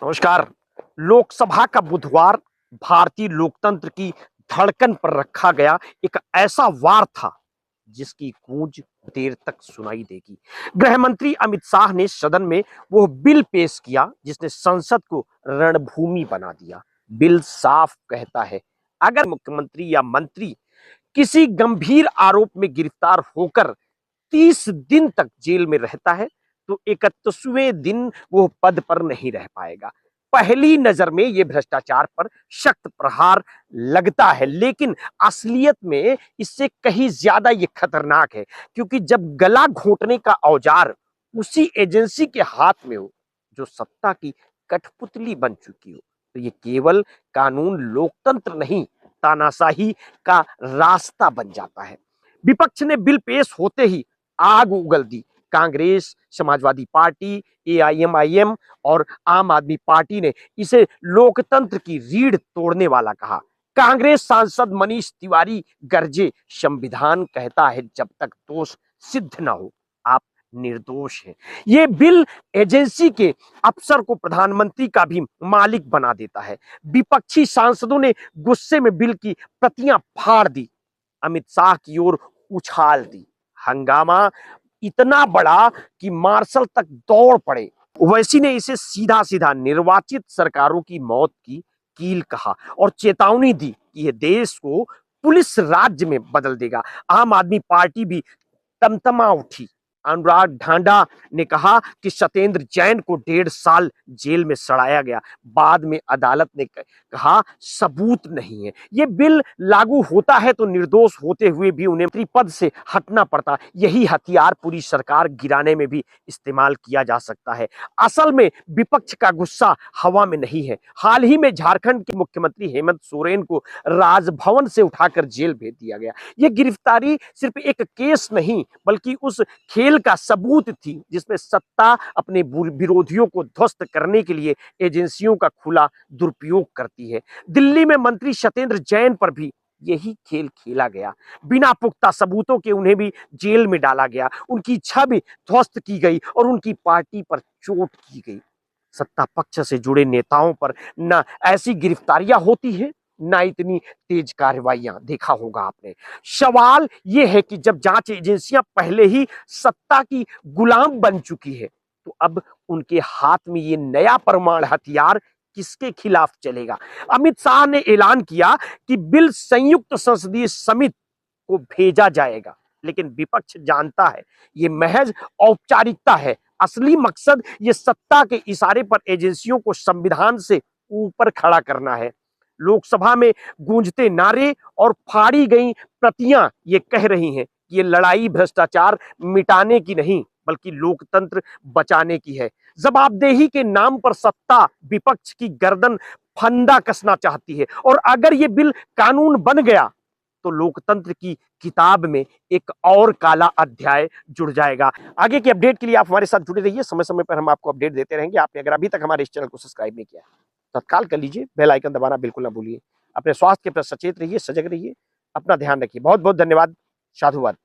नमस्कार। लोकसभा का बुधवार भारतीय लोकतंत्र की धड़कन पर रखा गया एक ऐसा वार था जिसकी गूंज देर तक सुनाई देगी। गृह मंत्री अमित शाह ने सदन में वो बिल पेश किया जिसने संसद को रणभूमि बना दिया। बिल साफ कहता है, अगर मुख्यमंत्री या मंत्री किसी गंभीर आरोप में गिरफ्तार होकर 30 दिन तक जेल में रहता है तो 31वें दिन वो पद पर नहीं रह पाएगा। पहली नजर में ये भ्रष्टाचार पर सख्त प्रहार लगता है, लेकिन असलियत में इससे कहीं ज्यादा ये खतरनाक है, क्योंकि जब गला घोंटने का औजार उसी एजेंसी के हाथ में हो जो सत्ता की कठपुतली बन चुकी हो, तो ये केवल कानून लोकतंत्र नहीं, तानाशाही का रास्ता बन जाता है। विपक्ष ने बिल पेश होते ही आग उगल दी। कांग्रेस, समाजवादी पार्टी, एआईएमआईएम और आम आदमी पार्टी ने इसे लोकतंत्र की रीढ़ तोड़ने वाला कहा। कांग्रेस सांसद मनीष तिवारी गरजे, संविधान कहता है जब तक दोष सिद्ध न हो आप निर्दोष हैं। ये बिल एजेंसी के अफसर को प्रधानमंत्री का भी मालिक बना देता है। विपक्षी सांसदों ने गुस्से में बिल की प्रतियां फाड़ दी, अमित शाह की ओर उछाल दी। हंगामा इतना बड़ा कि मार्शल तक दौड़ पड़े। ओवैसी ने इसे सीधा सीधा निर्वाचित सरकारों की मौत की कील कहा और चेतावनी दी कि यह देश को पुलिस राज्य में बदल देगा। आम आदमी पार्टी भी तमतमा उठी। अनुराग ढांडा ने कहा कि सत्येंद्र जैन को 1.5 साल जेल में सड़ाया गया। बाद में अदालत ने कहा सबूत नहीं है। ये बिल लागू होता है तो निर्दोष होते हुए भी उन्हें मंत्री पद से हटना पड़ता। यही हथियार पूरी सरकार गिराने में भी इस्तेमाल किया जा सकता है। असल में विपक्ष का गुस्सा हवा में नहीं है। हाल ही में झारखंड के मुख्यमंत्री हेमंत सोरेन को राजभवन से उठाकर जेल भेज दिया गया। यह गिरफ्तारी सिर्फ एक केस नहीं बल्कि उस खेल का सबूत थी जिसमें सत्ता अपने विरोधियों को ध्वस्त करने के लिए एजेंसियों का खुला दुरुपयोग करती है। दिल्ली में मंत्री सत्येंद्र जैन पर भी यही खेल खेला गया। बिना पुख्ता सबूतों के उन्हें भी जेल में डाला गया, उनकी छवि ध्वस्त की गई और उनकी पार्टी पर चोट की गई। सत्ता पक्ष से जुड़े नेताओं पर न ऐसी गिरफ्तारियां होती है, ना इतनी तेज कार्रवाइयां, देखा होगा आपने। सवाल यह है कि जब जांच एजेंसियां पहले ही सत्ता की गुलाम बन चुकी है तो अब उनके हाथ में ये नया परमाणु हथियार किसके खिलाफ चलेगा। अमित शाह ने ऐलान किया कि बिल संयुक्त संसदीय समिति को भेजा जाएगा, लेकिन विपक्ष जानता है ये महज औपचारिकता है। असली मकसद ये सत्ता के इशारे पर एजेंसियों को संविधान से ऊपर खड़ा करना है। लोकसभा में गूंजते नारे और फाड़ी गई प्रतियां ये कह रही हैं कि ये लड़ाई भ्रष्टाचार मिटाने की नहीं बल्कि लोकतंत्र बचाने की है। जवाबदेही के नाम पर सत्ता विपक्ष की गर्दन फंदा कसना चाहती है और अगर ये बिल कानून बन गया तो लोकतंत्र की किताब में एक और काला अध्याय जुड़ जाएगा। आगे की अपडेट के लिए आप हमारे साथ जुड़े रहिए। समय समय पर हम आपको अपडेट देते रहेंगे। आपने अगर अभी तक हमारे इस चैनल को सब्सक्राइब नहीं किया है तत्काल कर लीजिए, बेल आइकन दबाना बिल्कुल ना भूलिए। अपने स्वास्थ्य के प्रति सचेत रहिए, सजग रहिए, अपना ध्यान रखिए। बहुत बहुत धन्यवाद। साधुवाद।